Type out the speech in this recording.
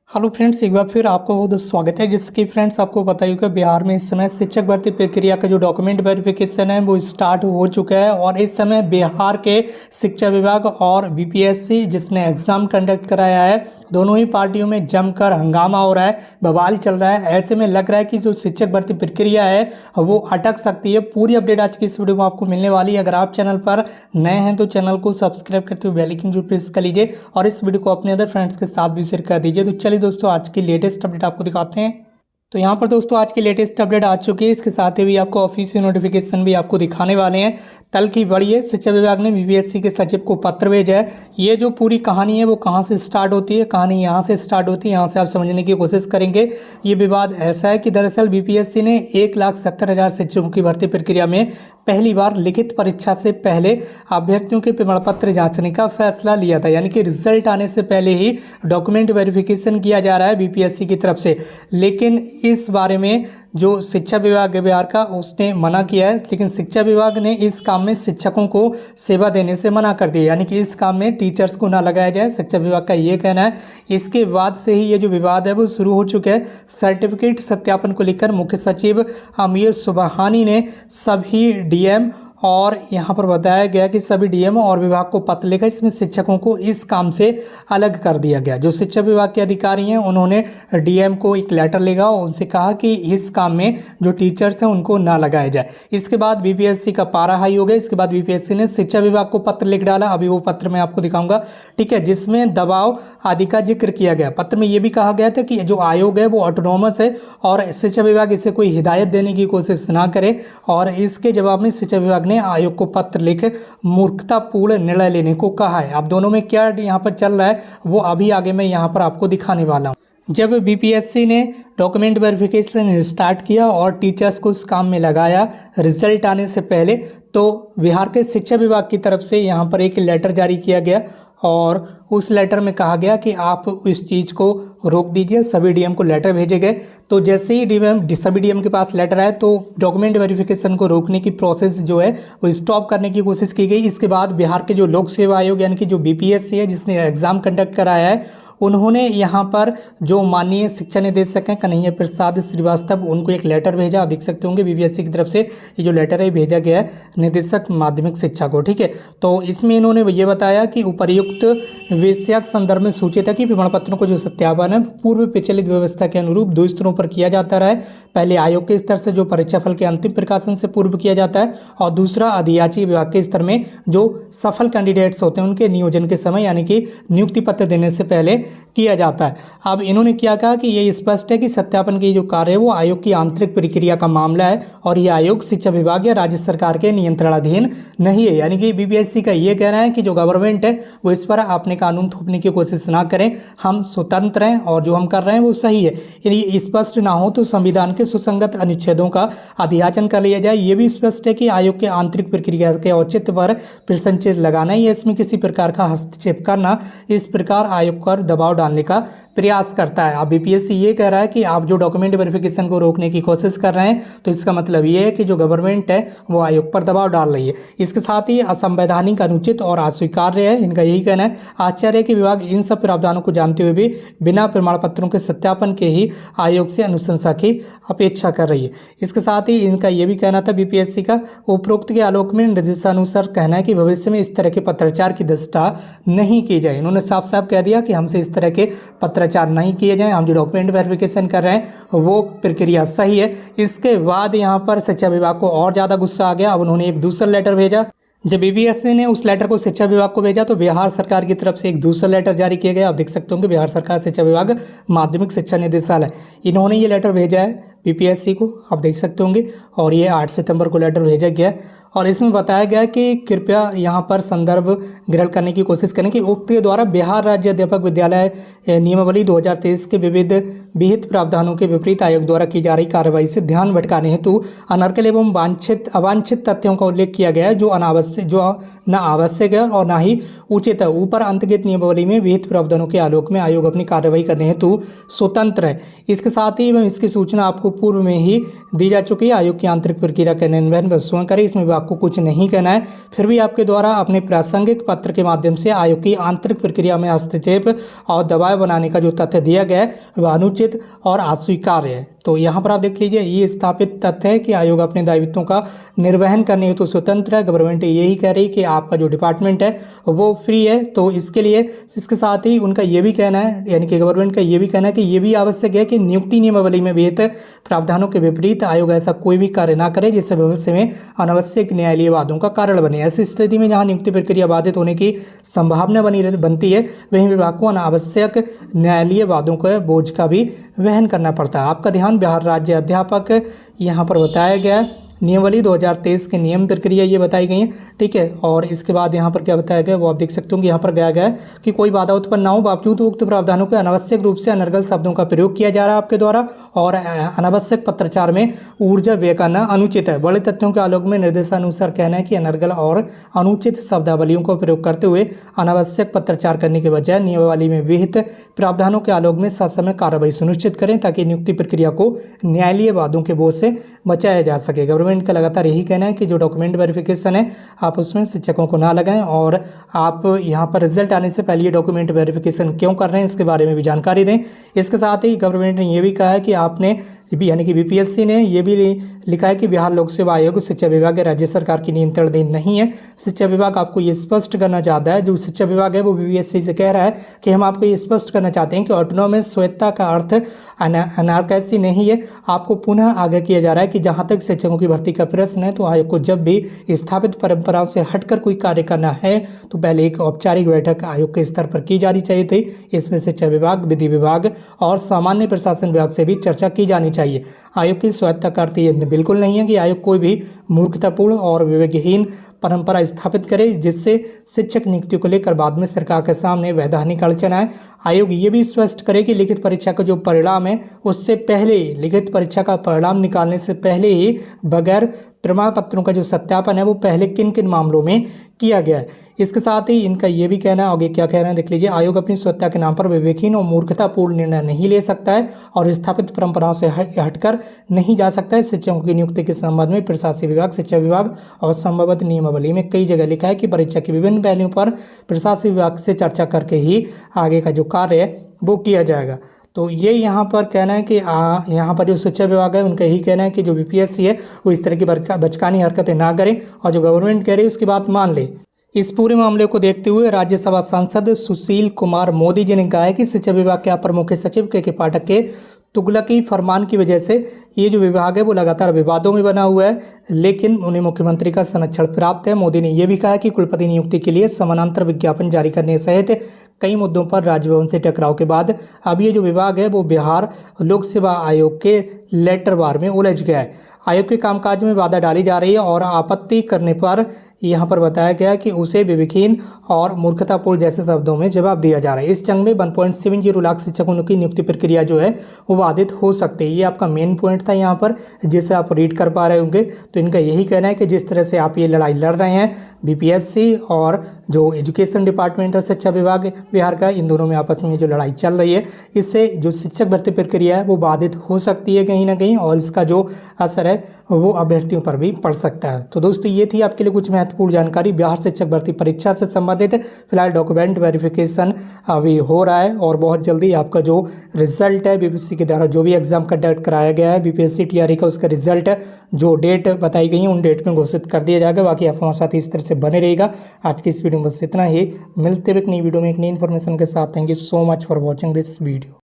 Hello friends, एक बार फिर आपको बहुत स्वागत है। जैसे कि फ्रेंड्स आपको पता ही होगा, बिहार में इस समय शिक्षक भर्ती प्रक्रिया का जो डॉक्यूमेंट वेरिफिकेशन है वो स्टार्ट हो चुका है। और इस समय बिहार के शिक्षा विभाग और बीपीएससी जिसने एग्जाम कंडक्ट कराया है, दोनों ही पार्टियों में जमकर हंगामा हो रहा है, बवाल चल रहा है। ऐसे में लग रहा है कि जो शिक्षक भर्ती प्रक्रिया है वो अटक सकती है। पूरी अपडेट आज की इस वीडियो में आपको मिलने वाली है। अगर आप चैनल पर नए हैं तो चैनल को सब्सक्राइब करते हुए बेल आइकन जो प्रेस कर लीजिए और इस वीडियो को अपने अदर फ्रेंड्स के साथ भी शेयर कर दीजिए। तो चलिए दोस्तों, आज की लेटेस्ट अपडेट आपको दिखाते हैं। तो यहाँ पर दोस्तों आज की लेटेस्ट अपडेट आ चुकी है। इसके साथ ही भी आपको ऑफिशियल नोटिफिकेशन भी आपको दिखाने वाले हैं। कल की बड़ी है, शिक्षा विभाग ने बीपीएससी के सचिव को पत्र भेजा है। ये जो पूरी कहानी है वो कहाँ से स्टार्ट होती है, कहानी यहाँ से स्टार्ट होती है, यहाँ से आप समझने की कोशिश करेंगे। ये विवाद ऐसा है कि दरअसल बीपीएससी ने 1,70,000 शिक्षकों की भर्ती प्रक्रिया में पहली बार लिखित परीक्षा से पहले अभ्यर्थियों के प्रमाण पत्र जांचने का फैसला लिया था। यानी कि रिजल्ट आने से पहले ही डॉक्यूमेंट वेरिफिकेशन किया जा रहा है बीपीएससी की तरफ से। लेकिन इस बारे में जो शिक्षा विभाग है बिहार का, उसने मना किया है। लेकिन शिक्षा विभाग ने इस काम में शिक्षकों को सेवा देने से मना कर दिया, यानी कि इस काम में टीचर्स को ना लगाया जाए, शिक्षा विभाग का ये कहना है। इसके बाद से ही ये जो विवाद है वो शुरू हो चुका है। सर्टिफिकेट सत्यापन को लेकर मुख्य सचिव आमिर सुबहानी ने सभी डीएम और यहाँ पर बताया गया कि सभी डीएम और विभाग को पत्र लिखा। इसमें शिक्षकों को इस काम से अलग कर दिया गया। जो शिक्षा विभाग के अधिकारी हैं उन्होंने डीएम को एक लेटर लिखा और उनसे कहा कि इस काम में जो टीचर्स हैं उनको ना लगाया जाए। इसके बाद बीपीएससी का पारा हाई हो गया। इसके बाद बीपीएससी ने शिक्षा विभाग को पत्र लिख डाला। अभी वो पत्र मैं आपको दिखाऊंगा, ठीक है, जिसमें दबाव आदि का जिक्र किया गया। पत्र में ये भी कहा गया था कि जो आयोग है वो ऑटोनोमस है और शिक्षा विभाग इसे कोई हिदायत देने की कोशिश ना करे। और इसके जवाब में शिक्षा विभाग ने आयोग को पत्र लिख मूर्खतापूर्ण निर्णय लेने को कहा है। अब दोनों में क्या यहाँ पर चल रहा है वो अभी आगे मैं यहाँ पर आपको दिखाने वाला हूँ। जब बीपीएससी ने डॉक्यूमेंट वेरिफिकेशन स्टार्ट किया और टीचर्स को इस काम में लगाया रिजल्ट आने से पहले, तो बिहार के शिक्षा विभाग की तरफ से यहाँ पर एक लेटर जारी किया गया और उस लेटर में कहा गया कि आप इस चीज़ को रोक दीजिए। सभी डीएम को लेटर भेजे गए। तो जैसे ही सभी डीएम के पास लेटर आए तो डॉक्यूमेंट वेरिफिकेशन को रोकने की प्रोसेस जो है वो स्टॉप करने की कोशिश की गई। इसके बाद बिहार के जो लोक सेवा आयोग यानी कि जो बीपीएससी है जिसने एग्ज़ाम कंडक्ट कराया है, उन्होंने यहाँ पर जो माननीय शिक्षा निदेशक हैं कन्हैया प्रसाद श्रीवास्तव, उनको एक लेटर भेजा। आप देख सकते होंगे बीपीएससी की तरफ से ये जो लेटर है भेजा गया है निदेशक माध्यमिक शिक्षा को, ठीक है। तो इसमें इन्होंने ये बताया कि उपर्युक्त विषयक संदर्भ में सूचित है कि प्रमाण पत्रों को जो सत्यापन है पूर्व प्रचलित व्यवस्था के अनुरूप 2 स्तरों पर किया जाता रहा है। पहले आयोग के स्तर से जो परीक्षा फल के अंतिम प्रकाशन से पूर्व किया जाता है और दूसरा अधियाची विभाग के स्तर में जो सफल कैंडिडेट्स होते हैं उनके नियोजन के समय यानी कि नियुक्ति पत्र देने से पहले किया जाता है। अब इन्होंने क्या कहा कि ये स्पष्ट है कि सत्यापन की जो कार्य है वो आयोग की आंतरिक प्रक्रिया का मामला है और ये आयोग शिक्षा विभाग या राज्य सरकार के नियंत्रणाधीन नहीं है। यानी कि बीपीएससी का ये कहना है कि जो गवर्नमेंट है वो इस पर अपने कानून थोपने की कोशिश ना करें, हम स्वतंत्र हैं और जो हम कर रहे हैं वो सही है। यदि स्पष्ट ना हो तो संविधान के सुसंगत अनुच्छेदों का अध्याचन कर लिया जाए। ये भी स्पष्ट है कि आयोग के आंतरिक प्रक्रिया के औचित्य पर प्रश्न लगाना या इसमें किसी प्रकार का हस्तक्षेप करना इस प्रकार आयोग पर दबाव डालने का प्रयास करता है। अब बीपीएससी ये कह रहा है कि आप जो डॉक्यूमेंट वेरिफिकेशन को रोकने की कोशिश कर रहे हैं तो इसका मतलब ये है कि जो गवर्नमेंट है वो आयोग पर दबाव डाल रही है। इसके साथ ही असंवैधानिक, अनुचित और अस्वीकार्य है, इनका यही कहना है। आश्चर्य कि विभाग इन सब प्रावधानों को जानते हुए भी बिना प्रमाण पत्रों के सत्यापन के ही आयोग से अनुशंसा की अपेक्षा कर रही है। इसके साथ ही इनका ये भी कहना था बीपीएससी का, उपरोक्त के आलोक में निर्देशानुसार कहना है कि भविष्य में इस तरह के पत्राचार की दृष्टा नहीं की जाए। इन्होंने साफ साफ कह दिया कि हमसे इस तरह के पत्राचार नहीं किए जाएं, हम जो डॉक्यूमेंट वेरिफिकेशन कर रहे हैं वो प्रक्रिया सही है। इसके बाद यहाँ पर शिक्षा विभाग को और ज़्यादा गुस्सा आ गया। अब उन्होंने एक दूसरा लेटर भेजा। जब बीपीएससी ने उस लेटर को शिक्षा विभाग को भेजा तो बिहार सरकार की तरफ से एक दूसरा लेटर जारी किया गया। आप देख सकते होंगे बिहार सरकार शिक्षा विभाग माध्यमिक शिक्षा निदेशालय, इन्होंने ये लेटर भेजा है बीपीएससी को, आप देख सकते होंगे। और ये 8 सितंबर को लेटर भेजा गया और इसमें बताया गया कि कृपया यहाँ पर संदर्भ ग्रहण करने की कोशिश करें कि उक्त के द्वारा बिहार राज्य अध्यापक विद्यालय नियमावली 2023 के विविध विहित प्रावधानों के विपरीत आयोग द्वारा की जा रही कार्रवाई से ध्यान भटकाने हेतु अनर्गल एवं अवांछित तथ्यों का उल्लेख किया गया है जो न आवश्यक है और न ही उचित है। ऊपर अंतर्गत नियमावली में विहित प्रावधानों के आलोक में आयोग अपनी कार्रवाई करने हेतु स्वतंत्र है। इसके साथ ही इसकी सूचना आपको पूर्व में ही दी जा चुकी है। आयोग की आंतरिक प्रक्रिया के कार्यान्वयन व स्वयं करे, इसमें विभाग विभाग को कुछ नहीं कहना है, फिर भी आपके द्वारा अपने प्रासंगिक पत्र के माध्यम से आयोग की आंतरिक प्रक्रिया में हस्तक्षेप और दबाव बनाने का जो तथ्य दिया गया है वह अनुचित और अस्वीकार्य है। तो यहाँ पर आप देख लीजिए, ये स्थापित तथ्य है कि आयोग अपने दायित्वों का निर्वहन करने हेतु स्वतंत्र है। गवर्नमेंट यही कह रही कि आपका जो डिपार्टमेंट है वो फ्री है। तो इसके लिए इसके साथ ही उनका ये भी कहना है, यानी कि गवर्नमेंट का ये भी कहना है कि ये भी आवश्यक है कि नियुक्ति नियमावली में विहित प्रावधानों के विपरीत आयोग ऐसा कोई भी कार्य न करे जिससे भविष्य में अनावश्यक न्यायालयीय वादों का कारण बने। ऐसी स्थिति में जहाँ नियुक्ति प्रक्रिया बाधित होने की संभावना बनती है, वहीं विभाग को अनावश्यक न्यायालयीय वादों के बोझ का भी वहन करना पड़ता है। आपका ध्यान बिहार राज्य अध्यापक यहाँ पर बताया गया है, नियमावली 2023 के नियम प्रक्रिया ये बताई गई है, ठीक है। और इसके बाद यहाँ पर क्या बताया गया वो आप देख सकते हो कि यहाँ पर गया गया है कि कोई बाधा उत्पन्न ना हो बावजूद उक्त प्रावधानों के अनावश्यक रूप से अनर्गल शब्दों का प्रयोग किया जा रहा है आपके द्वारा, और अनावश्यक पत्राचार में ऊर्जा व्यय करना अनुचित है। बड़े तथ्यों के आलोक में निर्देशानुसार कहना है कि अनर्गल और अनुचित शब्दावलियों का प्रयोग करते हुए अनावश्यक पत्राचार करने के बजाय नियमावली में विहित प्रावधानों के आलोक में ससमय कार्रवाई सुनिश्चित करें ताकि नियुक्ति प्रक्रिया को न्यायालयीय वादों के बोझ से बचाया जा सके। गवर्नमेंट का लगातार यही कहना है कि जो डॉक्यूमेंट वेरिफिकेशन है आप उसमें शिक्षकों को ना लगाएं, और आप यहाँ पर रिजल्ट आने से पहले ये डॉक्यूमेंट वेरिफिकेशन क्यों कर रहे हैं इसके बारे में भी जानकारी दें। इसके साथ ही गवर्नमेंट ने ये भी कहा है कि आपने यानी कि बीपीएससी ने यह भी लिखा है कि बिहार लोक सेवा आयोग शिक्षा विभाग राज्य सरकार की नियंत्रणाधीन नहीं है। शिक्षा विभाग आपको ये स्पष्ट करना चाहता है, जो शिक्षा विभाग है वो बीपीएससी से कह रहा है कि हम आपको ये स्पष्ट करना चाहते हैं कि ऑटोनॉमस स्वायत्तता का अर्थ अनारकैसी नहीं है। आपको पुनः आगाह किया जा रहा है कि जहाँ तक शिक्षकों की भर्ती का प्रश्न है तो आयोग को जब भी स्थापित परंपराओं से हटकर कोई कार्य करना है तो पहले एक औपचारिक बैठक आयोग के स्तर पर की जानी चाहिए थी। इसमें शिक्षा विभाग, विधि विभाग और सामान्य प्रशासन विभाग से भी चर्चा की जानी चाहिए। आयोग की स्वायत्तता का अर्थ ये बिल्कुल नहीं है कि आयोग कोई भी मूर्खतापूर्ण और विवेकहीन परंपरा स्थापित करे जिससे शिक्षक नियुक्ति को लेकर बाद में सरकार के सामने वैधानिक अड़चन आए। आयोग ये भी स्पष्ट करे कि लिखित परीक्षा का जो परिणाम है उससे पहले, लिखित परीक्षा का परिणाम निकालने से पहले ही बगैर प्रमाण पत्रों का जो सत्यापन है वो पहले किन किन मामलों में किया गया है। इसके साथ ही इनका ये भी कहना है, आगे क्या कह रहे हैं देख लीजिए, आयोग अपनी स्वच्छता के नाम पर विवेकहीन और मूर्खतापूर्ण निर्णय नहीं ले सकता है और स्थापित परंपराओं से हटकर नहीं जा सकता है। शिक्षकों की नियुक्ति के संबंध में प्रशासनिक विभाग, शिक्षा विभाग और संभवत नियमावली में कई जगह लिखा है कि परीक्षा के विभिन्न पहलुओं पर प्रशासनिक विभाग से चर्चा करके ही आगे का जो कार्य है वो किया जाएगा। तो ये यहाँ पर कहना है कि यहाँ पर जो शिक्षा विभाग है उनका यही कहना है कि जो बीपीएससी है वो इस तरह की बचकानी हरकतें ना करें और जो गवर्नमेंट कह रही है उसकी बात मान ले। इस पूरे मामले को देखते हुए राज्यसभा सांसद सुशील कुमार मोदी जी ने कहा है कि शिक्षा विभाग के अपर मुख्य सचिव के पाठक के तुगलकी फरमान की वजह से ये जो विभाग है वो लगातार विवादों में बना हुआ है, लेकिन उन्हें मुख्यमंत्री का संरक्षण प्राप्त है। मोदी ने यह भी कहा कि कुलपति नियुक्ति के लिए समानांतर विज्ञापन जारी करने सहित कई मुद्दों पर राजभवन से टकराव के बाद अब ये जो विभाग है वो बिहार लोक सेवा आयोग के लेटर वार में उलझ गया है। आयोग के कामकाज में बाधा डाली जा रही है और आपत्ति करने पर यहाँ पर बताया गया कि उसे विवेकहीन और मूर्खतापूर्ण जैसे शब्दों में जवाब दिया जा रहा है। इस जंग में 1.70 लाख शिक्षकों की नियुक्ति प्रक्रिया जो है वो बाधित हो सकती है। ये आपका मेन पॉइंट था यहाँ पर जिसे आप रीड कर पा रहे होंगे। तो इनका यही कहना है कि जिस तरह से आप ये लड़ाई लड़ रहे हैं बीपीएससी और जो एजुकेशन डिपार्टमेंट है शिक्षा विभाग बिहार का, इन दोनों में आपस में जो लड़ाई चल रही है इससे जो शिक्षक भर्ती प्रक्रिया है वो बाधित हो सकती है कहीं ना कहीं, और इसका जो असर है वो अभ्यर्थियों पर भी पड़ सकता है। तो दोस्तों ये थी आपके लिए कुछ महत्वपूर्ण जानकारी बिहार शिक्षक भर्ती परीक्षा से संबंधित। फिलहाल डॉक्यूमेंट वेरिफिकेशन अभी हो रहा है और बहुत जल्दी आपका जो रिजल्ट है बीपीएससी के द्वारा जो भी एग्जाम कंडक्ट कराया गया है बीपीएससी टीआरई का, उसका रिजल्ट जो डेट बताई गई है उन डेट में घोषित कर दिया जाएगा। बाकी आप हमारे साथ इस तरह से बने रहेगा। आज की इस वीडियो में बस इतना ही, मिलते हुए एक नई वीडियो में एक नई इन्फॉर्मेशन के साथ। Thank you so much for watching this video.